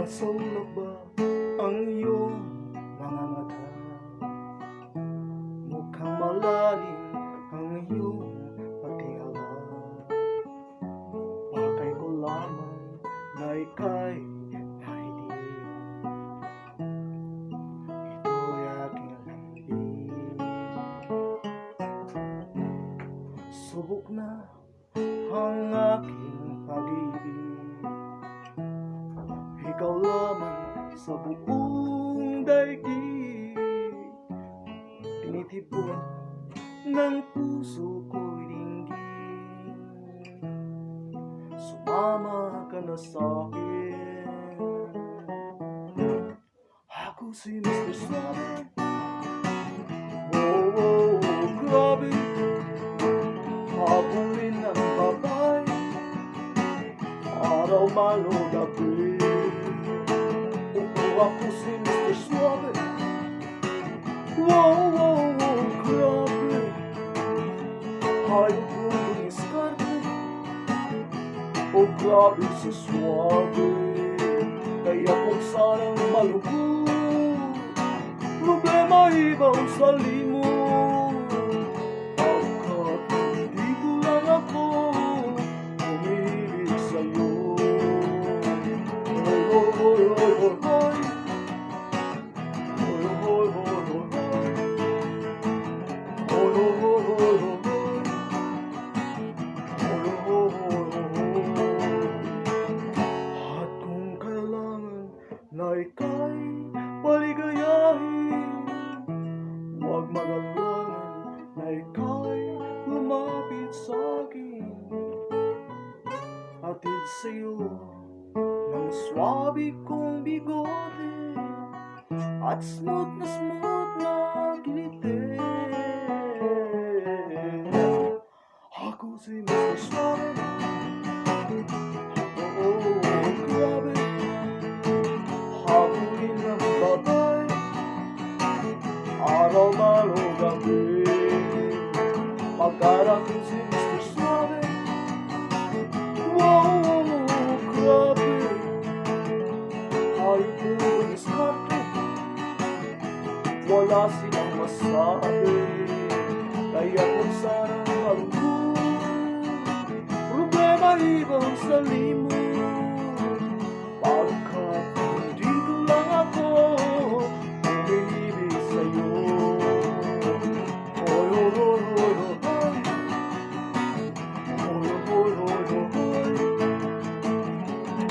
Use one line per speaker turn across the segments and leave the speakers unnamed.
Masulog ba ang iyong mga mata? Mukhang malalim ang iyong patingala. Pakay ko lamang na ika'y nahiling. Ito'y aking lambing. Subok na ang aking pag-ibig. Ikaw lamang sa buong daigdig. Tinitipon ng puso ko'y dinggin. Sumama ka na sa'kin. Ako si Mr. Suave. Oh, oh, oh, grabe. Habulin ng babay, araw man o gabi. Ako si Mr. Suave. Wow, wow, wow, grabe. Hayop kong dumiskarte. Oh, grabe si Suave. Kaya kung sanang malugod, problema ibaw sa limot. Pagkat dito lang ako umiibig sa'yo. Oy, oy, oy, oy, oy, oy. At kung kailangan na ika'y paligayahin, huwag mag-alangan na ika'y lumapit sa'kin. Hatid sa'yo ng swabe kong bigote at smooth na kilite. Ako si Mr. Suave. Oh, grabe. Habulin ng babay, araw man o gabi. Pagkarang si Mr. Suave. Wow, grabe. Hayop kong dumiskarte. Wala silang masabi. Kaya kung sanang malungkot, problema ibang sa limot. Pagkat dito lang ako umiibig sa'yo. Oy, oy, oy, oy, oy, oy. Oy, oy, oy, oy, oy.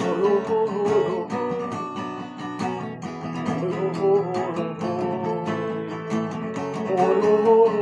Oy, oy, oy, oy, oy. Oy, oy, oy, oy, oy. Oh,